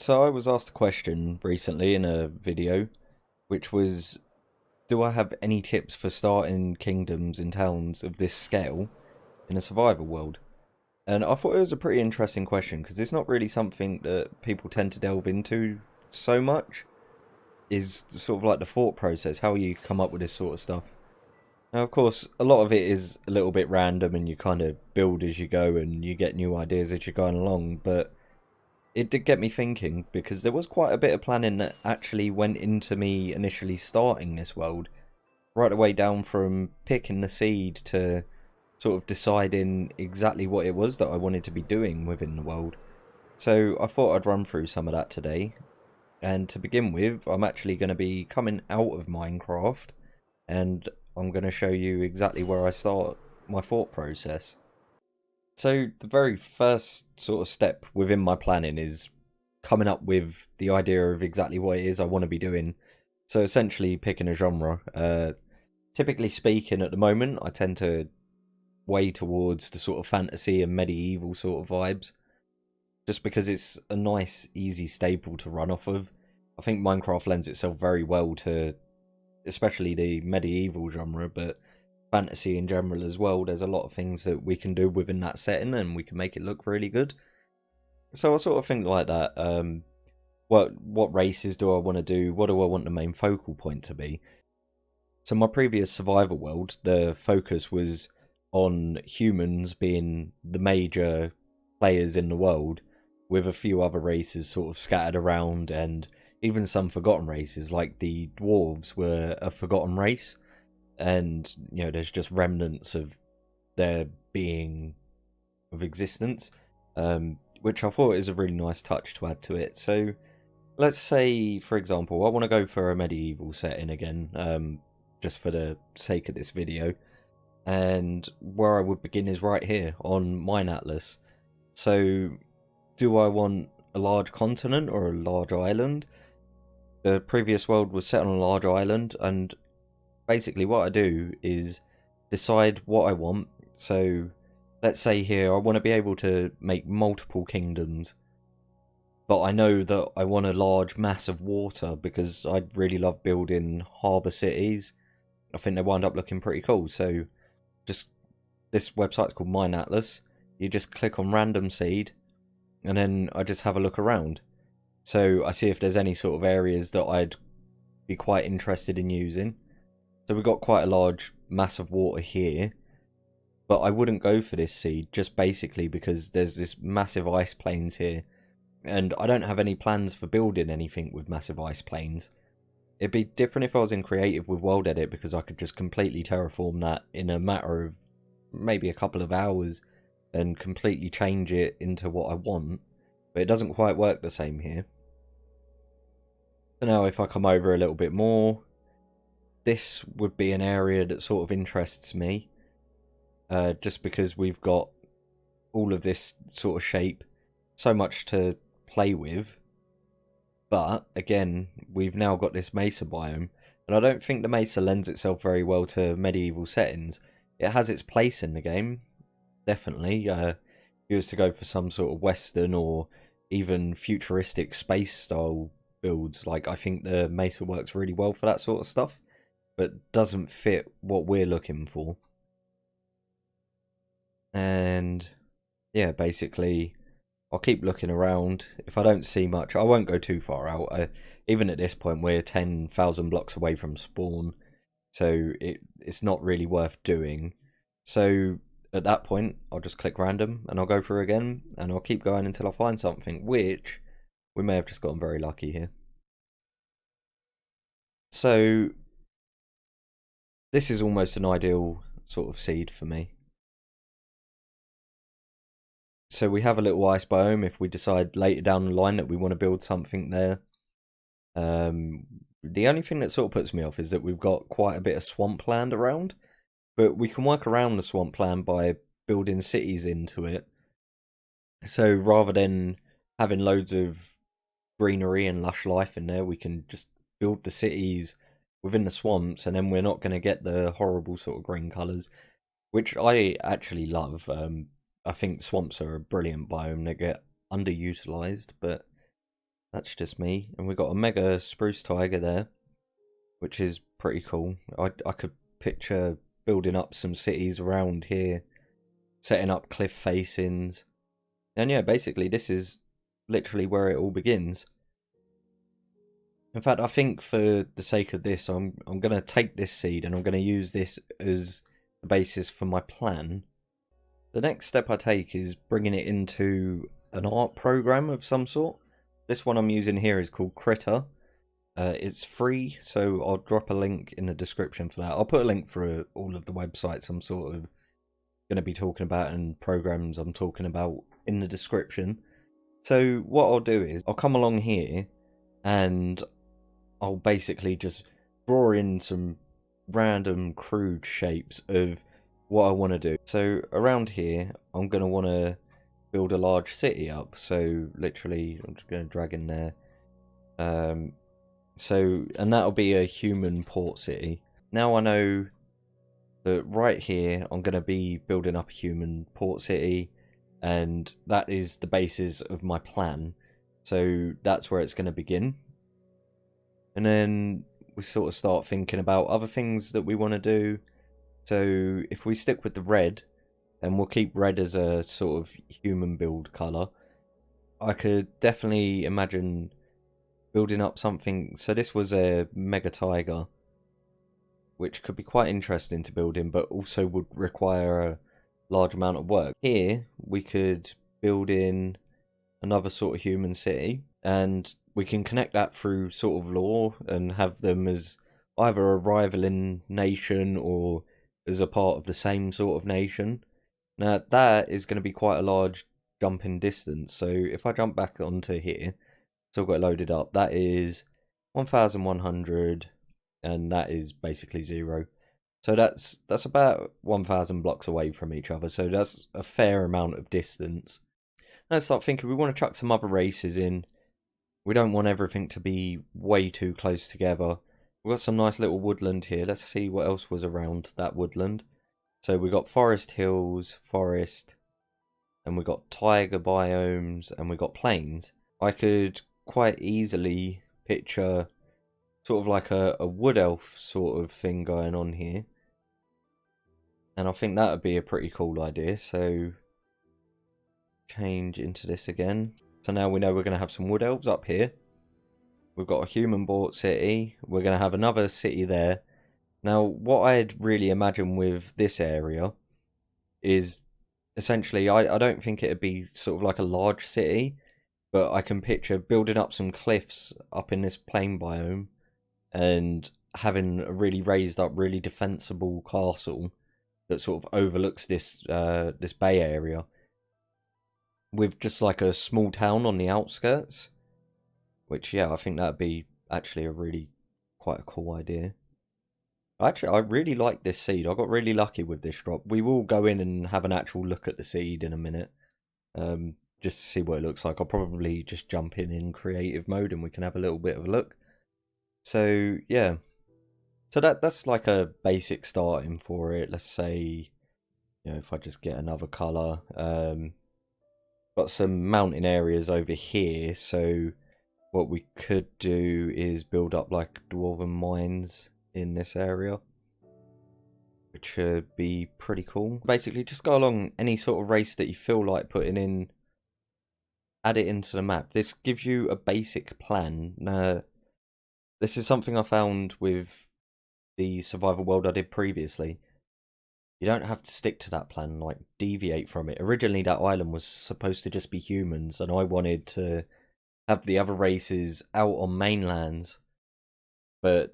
So I was asked a question recently in a video, which was, do I have any tips for starting kingdoms and towns of this scale in a survival world? And I thought it was a pretty interesting question because it's not really something that people tend to delve into so much. Is sort of like the thought process, how you come up with this sort of stuff. Now, of course, a lot of it is a little bit random and you kind of build as you go and you get new ideas as you're going along, but it did get me thinking because there was quite a bit of planning that actually went into me initially starting this world, right away down from picking the seed to sort of deciding exactly what it was that I wanted to be doing within the world. So I thought I'd run through some of that today. And to begin with, I'm actually going to be coming out of Minecraft and I'm going to show you exactly where I start my thought process. So the very first sort of step within my planning is coming up with the idea of exactly what it is I want to be doing. So essentially picking a genre. Typically speaking, at the moment, I tend to way towards the sort of fantasy and medieval sort of vibes, just because it's a nice, easy staple to run off of. I think Minecraft lends itself very well to, especially the medieval genre, but fantasy in general as well. There's a lot of things that we can do within that setting and we can make it look really good. So I sort of think like that. What races do I want to do? What do I want the main focal point to be? So my previous survival world, the focus was on humans being the major players in the world, with a few other races sort of scattered around, and even some forgotten races, like the dwarves were a forgotten race, and there's just remnants of their being of existence, which I thought is a really nice touch to add to it. So let's say, for example, I want to go for a medieval setting again, just for the sake of this video, and where I would begin is right here on Mine Atlas. So do I want a large continent or a large island? The previous world was set on a large island, and basically what I do is decide what I want. So let's say here I want to be able to make multiple kingdoms, but I know that I want a large mass of water because I really love building harbour cities. I think they wind up looking pretty cool. So just, this website's called Mine Atlas. You just click on random seed and then I just have a look around. So I see if there's any sort of areas that I'd be quite interested in using. So we've got quite a large mass of water here, but I wouldn't go for this seed just basically because there's this massive ice plains here, and I don't have any plans for building anything with massive ice plains. It'd be different if I was in creative with world edit because I could just completely terraform that in a matter of maybe a couple of hours and completely change it into what I want, but it doesn't quite work the same here. So now if I come over a little bit more, this would be an area that sort of interests me, just because we've got all of this sort of shape, so much to play with. But again, we've now got this mesa biome, and I don't think the mesa lends itself very well to medieval settings. It has its place in the game, definitely. If you was to go for some sort of western or even futuristic space style builds, like, I think the mesa works really well for that sort of stuff, but doesn't fit what we're looking for. And yeah, basically I'll keep looking around. If I don't see much, I won't go too far out. Even at this point, we're 10,000 blocks away from spawn, so it's not really worth doing. So at that point, I'll just click random, and I'll go through again, and I'll keep going until I find something, which we may have just gotten very lucky here. So this is almost an ideal sort of seed for me. So we have a little ice biome if we decide later down the line that we want to build something there. The only thing that sort of puts me off is that we've got quite a bit of swampland around, but we can work around the swampland by building cities into it. So rather than having loads of greenery and lush life in there, we can just build the cities within the swamps, and then we're not going to get the horrible sort of green colours, which I actually love. I think swamps are a brilliant biome that get underutilized, but That's just me. And we've got a mega spruce tiger there, which is pretty cool. I could picture building up some cities around here, setting up cliff facings. And yeah, basically this is literally where it all begins. In fact, I think for the sake of this, I'm going to take this seed and I'm going to use this as the basis for my plan. The next step I take is bringing it into an art program of some sort. This one I'm using here is called Critter. It's free, so I'll drop a link in the description for that. I'll put a link for all of the websites I'm sort of going to be talking about and programs I'm talking about in the description. So what I'll do is I'll come along here and I'll basically just draw in some random crude shapes of what I want to do. So around here I'm going to want to build a large city up, so literally I'm just going to drag in there. And that'll be a human port city. Now I know that right here I'm going to be building up a human port city, and that is the basis of my plan. So that's where it's going to begin. And then we sort of start thinking about other things that we want to do. So if we stick with the red, then we'll keep red as a sort of human build colour. I could definitely imagine building up something. So this was a mega tiger, which could be quite interesting to build in, but also would require a large amount of work. Here we could build in another sort of human city, and we can connect that through sort of lore and have them as either a rivaling nation or as a part of the same sort of nation. Now that is going to be quite a large jump in distance, so if I jump back onto here, still got it loaded up, that is 1100, and that is basically 0. So that's about 1000 blocks away from each other, so that's a fair amount of distance. Let's start thinking, we want to chuck some other races in. We don't want everything to be way too close together. We've got some nice little woodland here. Let's see what else was around that woodland. So we got forest hills, forest, and we got tiger biomes, and we got plains. I could quite easily picture sort of like a wood elf sort of thing going on here. And I think that would be a pretty cool idea. So change into this again. So now we know we're going to have some wood elves up here. We've got a human bought city. We're going to have another city there. Now, what I'd really imagine with this area is essentially, I don't think it'd be sort of like a large city, but I can picture building up some cliffs up in this plain biome and having a really raised up, really defensible castle that sort of overlooks this this bay area, with just like a small town on the outskirts, which, yeah, I think that'd be actually a really quite a cool idea. Actually, I really like this seed. I got really lucky with this drop. We will go in and have an actual look at the seed in a minute, just to see what it looks like. I'll probably just jump in creative mode and we can have a little bit of a look. So yeah, so that's like a basic starting for it. Let's say, you know, if I just get another colour, got some mountain areas over here, so what we could do is build up like dwarven mines in this area, which would be pretty cool. Basically, just go along any sort of race that you feel like putting in, add it into the map. This gives you a basic plan. Now, this is something I found with the survival world I did previously. You don't have to stick to that plan, like deviate from it. Originally that island was supposed to just be humans, and I wanted to have the other races out on mainlands. But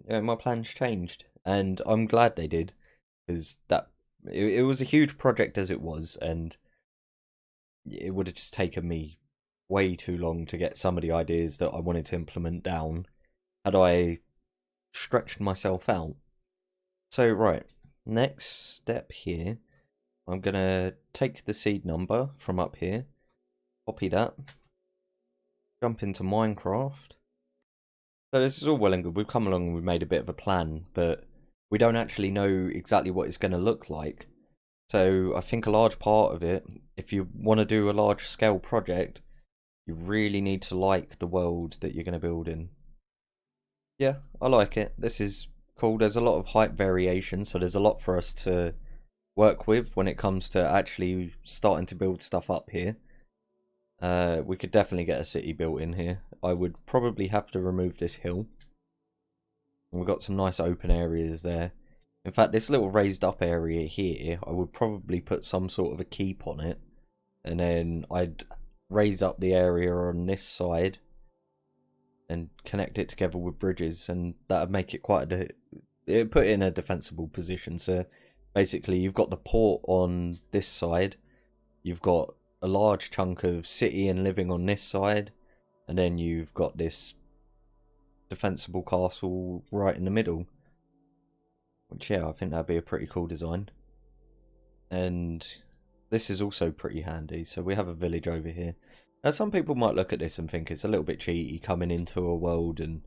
my plans changed, and I'm glad they did, because it was a huge project as it was, and it would have just taken me way too long to get some of the ideas that I wanted to implement down had I stretched myself out. So right, next step here, I'm gonna take the seed number from up here, copy that, jump into Minecraft. So this is all well and good. We've come along and we've made a bit of a plan, but we don't actually know exactly what it's going to look like. So I think a large part of it, if you want to do a large scale project, You really need to like the world that you're going to build in. Yeah, I like it. This is cool. There's a lot of height variation, so there's a lot for us to work with when it comes to actually starting to build stuff up here. We could definitely get a city built in here. I would probably have to remove this hill. We've got some nice open areas there. In fact, this little raised up area here, I would probably put some sort of a keep on it. And then I'd raise up the area on this side and connect it together with bridges, and that would make it it put it in a defensible position. So basically you've got the port on this side, you've got a large chunk of city and living on this side, and then you've got this defensible castle right in the middle, which, yeah, I think that'd be a pretty cool design. And this is also pretty handy. So we have a village over here. Now, some people might look at this and think it's a little bit cheaty coming into a world and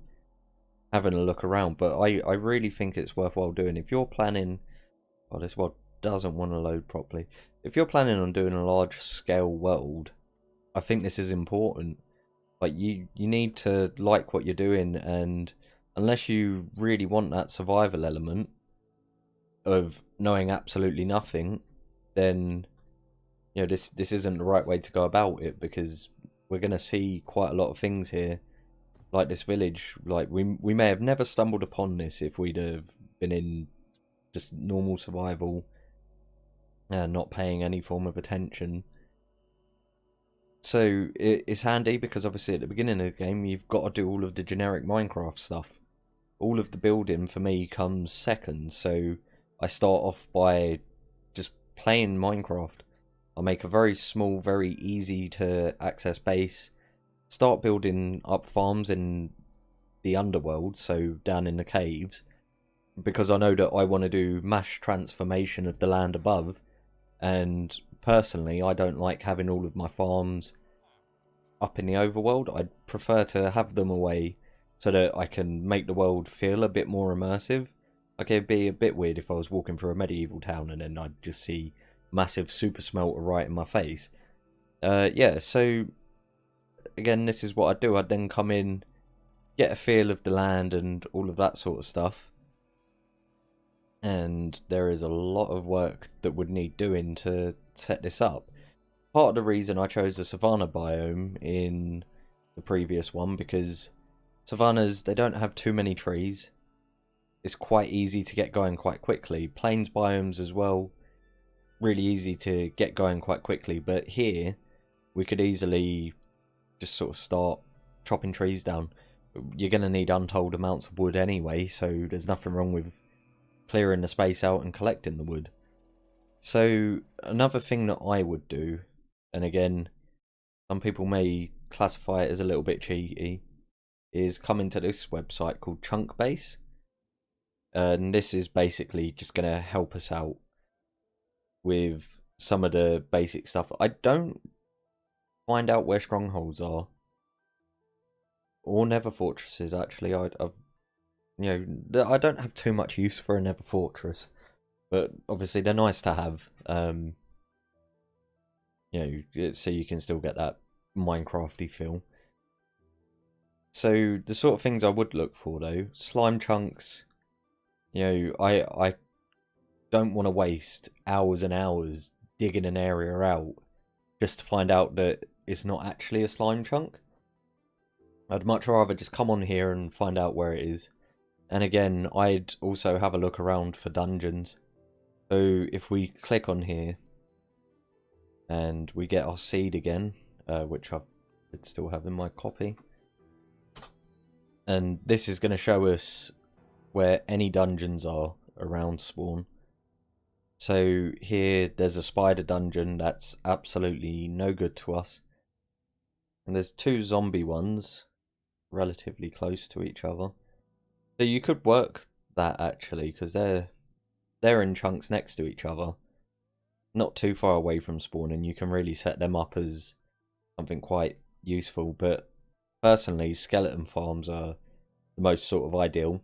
having a look around, but I really think it's worthwhile doing. If you're planning... Oh, this world doesn't want to load properly. If you're planning on doing a large scale world, I think this is important. Like, you need to like what you're doing, and unless you really want that survival element of knowing absolutely nothing, then, you know, this isn't the right way to go about it, because we're going to see quite a lot of things here, like this village. Like, we may have never stumbled upon this if we'd have been in just normal survival and not paying any form of attention. So it's handy because obviously at the beginning of the game you've got to do all of the generic Minecraft stuff. All of the building for me comes second, so I start off by just playing Minecraft. I'll make a very small, very easy to access base, start building up farms in the underworld, so down in the caves, because I know that I want to do mass transformation of the land above, and personally I don't like having all of my farms up in the overworld. I'd prefer to have them away so that I can make the world feel a bit more immersive. Like, it'd be a bit weird if I was walking through a medieval town and then I'd just see massive super smelter right in my face. Yeah, so again, this is what I'd do. I'd then come in, get a feel of the land and all of that sort of stuff. And there is a lot of work that would need doing to set this up. Part of the reason I chose the savanna biome in the previous one, because savannas, they don't have too many trees. It's quite easy to get going quite quickly. Plains biomes as well, really easy to get going quite quickly. But here, we could easily just sort of start chopping trees down. You're going to need untold amounts of wood anyway, so there's nothing wrong with clearing the space out and collecting the wood. So another thing that I would do, and again, some people may classify it as a little bit cheaty, is come into this website called Chunkbase. And this is basically just going to help us out with some of the basic stuff. I don't find out where strongholds are, or nether fortresses. Actually, I don't have too much use for a nether fortress, but obviously they're nice to have. So you can still get that Minecrafty feel. So the sort of things I would look for, though, slime chunks. I don't want to waste hours and hours digging an area out just to find out that it's not actually a slime chunk. I'd much rather just come on here and find out where it is. And again, I'd also have a look around for dungeons. So if we click on here and we get our seed again, which I could still have in my copy, and this is going to show us where any dungeons are around spawn. So here there's a spider dungeon that's absolutely no good to us, and there's two zombie ones relatively close to each other. So you could work that actually, because they're in chunks next to each other, not too far away from spawn, and you can really set them up as something quite useful. But personally, skeleton farms are the most sort of ideal.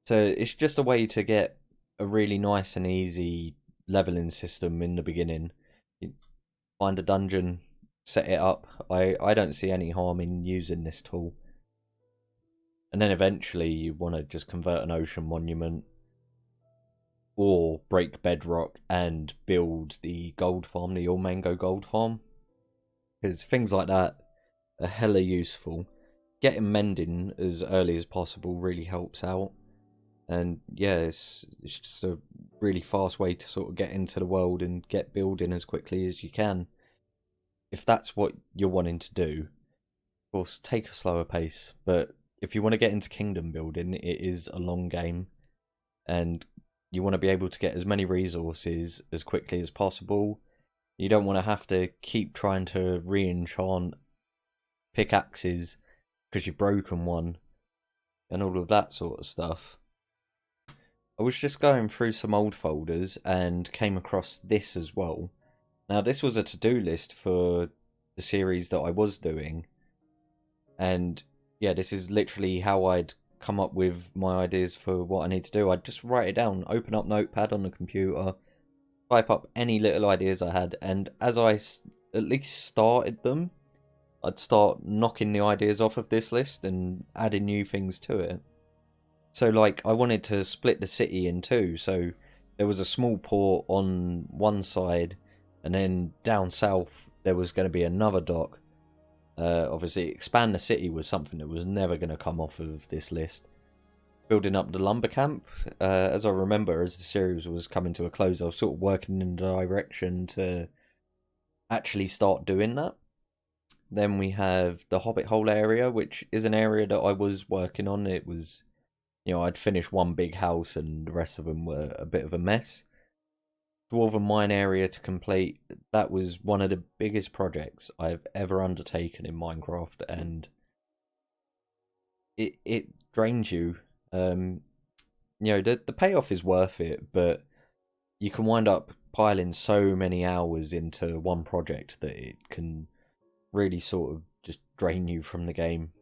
So it's just a way to get a really nice and easy leveling system in the beginning. You find a dungeon, set it up. I don't see any harm in using this tool. And then eventually you want to just convert an ocean monument or break bedrock and build the gold farm, the All Mango gold farm. Because things like that are hella useful. Getting mending as early as possible really helps out. And yeah, it's just a really fast way to sort of get into the world and get building as quickly as you can. If that's what you're wanting to do, of course, take a slower pace. But if you want to get into kingdom building, it is a long game. And you want to be able to get as many resources as quickly as possible. You don't want to have to keep trying to re-enchant pickaxes because you've broken one and all of that sort of stuff. I was just going through some old folders and came across this as well. Now, this was a to-do list for the series that I was doing. And yeah, this is literally how I'd come up with my ideas for what I need to do. I'd just write it down, open up Notepad on the computer, type up any little ideas I had, and as I at least started them, I'd start knocking the ideas off of this list and adding new things to it. So like, I wanted to split the city in two, so there was a small port on one side, and then down south there was going to be another dock. Obviously, expand the city was something that was never going to come off of this list. Building up the lumber camp, as I remember, as the series was coming to a close, I was sort of working in the direction to actually start doing that. Then we have the Hobbit hole area, which is an area that I was working on. It was, I'd finished one big house and the rest of them were a bit of a mess. Dwarven mine area to complete. That was one of the biggest projects I've ever undertaken in Minecraft, and it drains you. The payoff is worth it, but you can wind up piling so many hours into one project that it can really sort of just drain you from the game.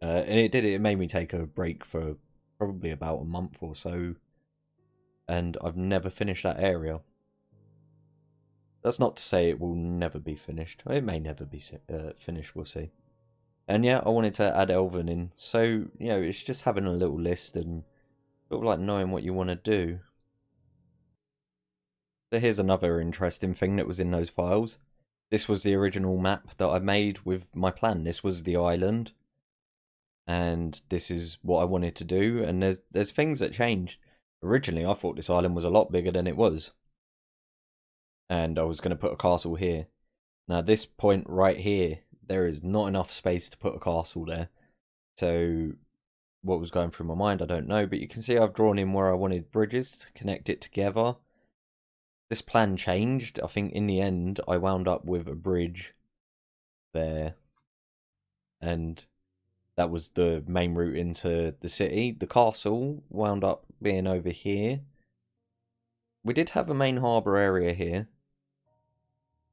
And it made me take a break for probably about a month or so, and I've never finished that area. That's not to say it will never be finished. It may never be finished, we'll see. And yeah, I wanted to add Elven in. So, it's just having a little list and sort of like knowing what you want to do. So here's another interesting thing that was in those files. This was the original map that I made with my plan. This was the island. And this is what I wanted to do. And there's things that changed. Originally, I thought this island was a lot bigger than it was. And I was going to put a castle here. Now this point right here, there is not enough space to put a castle there. So what was going through my mind, I don't know. But you can see I've drawn in where I wanted bridges to connect it together. This plan changed. I think in the end, I wound up with a bridge there. And that was the main route into the city. The castle wound up being over here. We did have a main harbour area here.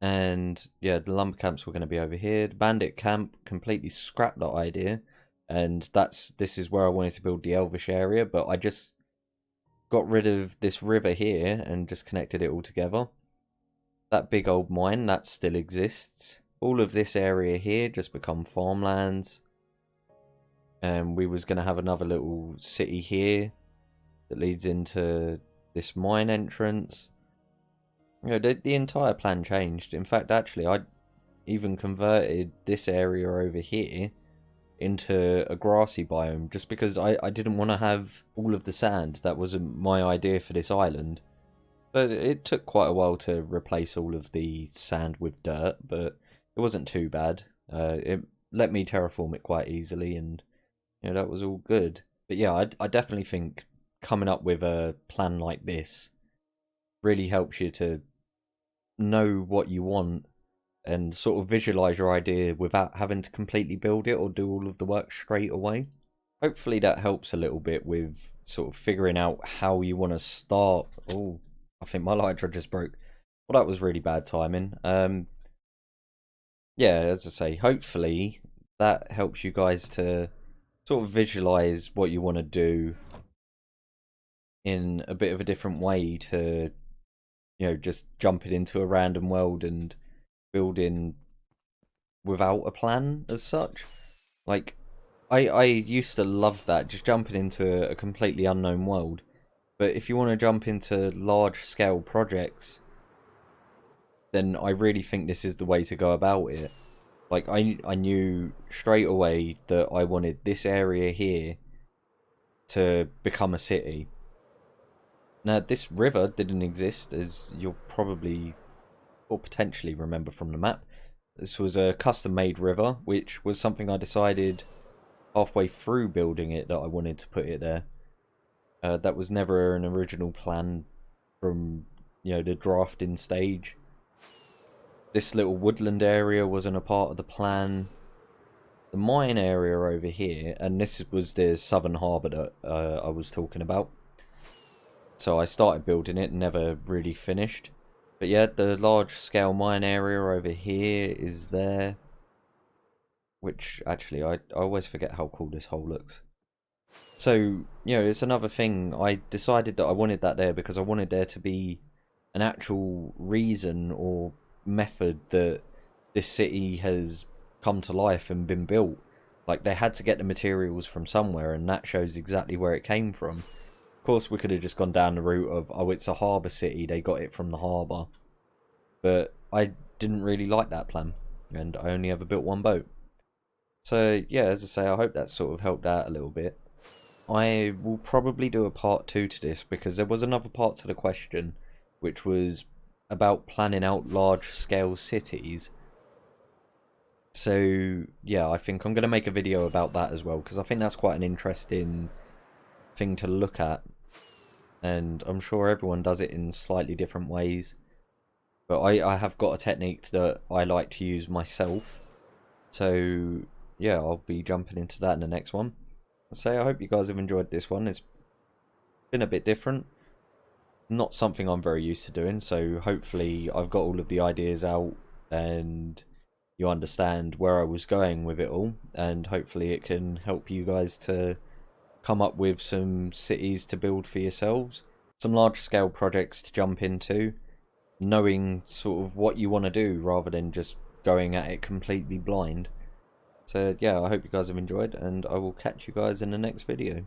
And yeah, the lumber camps were going to be over here. The bandit camp completely scrapped that idea. And this is where I wanted to build the Elvish area. But I just got rid of this river here and just connected it all together. That big old mine, that still exists. All of this area here just become farmlands. And we was going to have another little city here that leads into this mine entrance. The entire plan changed. In fact, actually, I even converted this area over here into a grassy biome just because I didn't want to have all of the sand. That wasn't my idea for this island. But it took quite a while to replace all of the sand with dirt, but it wasn't too bad. It let me terraform it quite easily, and that was all good. But yeah, I definitely think coming up with a plan like this really helps you to know what you want and sort of visualize your idea without having to completely build it or do all of the work straight away. Hopefully that helps a little bit with sort of figuring out how you want to start. Oh, I think my lighter just broke. Well, that was really bad timing. Yeah, as I say, hopefully that helps you guys to sort of visualize what you want to do in a bit of a different way to just jumping into a random world and building without a plan as such. Like, I used to love that, just jumping into a completely unknown world. But if you want to jump into large scale projects, then I really think this is the way to go about it. Like, I knew straight away that I wanted this area here to become a city. Now, this river didn't exist, as you'll probably or potentially remember from the map. This was a custom-made river, which was something I decided halfway through building it that I wanted to put it there. That was never an original plan from, the drafting stage. This little woodland area wasn't a part of the plan. The mine area over here, and this was the southern harbour that I was talking about. So I started building it, never really finished. But yeah, the large scale mine area over here is there. Which, actually, I always forget how cool this hole looks. So, it's another thing. I decided that I wanted that there because I wanted there to be an actual reason or method that this city has come to life and been built. Like, they had to get the materials from somewhere, and that shows exactly where it came from. Of course, we could have just gone down the route of, oh, it's a harbour city, they got it from the harbour. But I didn't really like that plan, and I only ever built one boat. So, yeah, as I say, I hope that sort of helped out a little bit. I will probably do a part 2 to this, because there was another part to the question, which was about planning out large-scale cities. So, yeah, I think I'm going to make a video about that as well, because I think that's quite an interesting thing to look at. And I'm sure everyone does it in slightly different ways. But I have got a technique that I like to use myself. So, yeah, I'll be jumping into that in the next one. I hope you guys have enjoyed this one. It's been a bit different. Not something I'm very used to doing, so hopefully I've got all of the ideas out and you understand where I was going with it all, and hopefully it can help you guys to come up with some cities to build for yourselves, some large scale projects to jump into, knowing sort of what you want to do rather than just going at it completely blind. So yeah, I hope you guys have enjoyed, and I will catch you guys in the next video.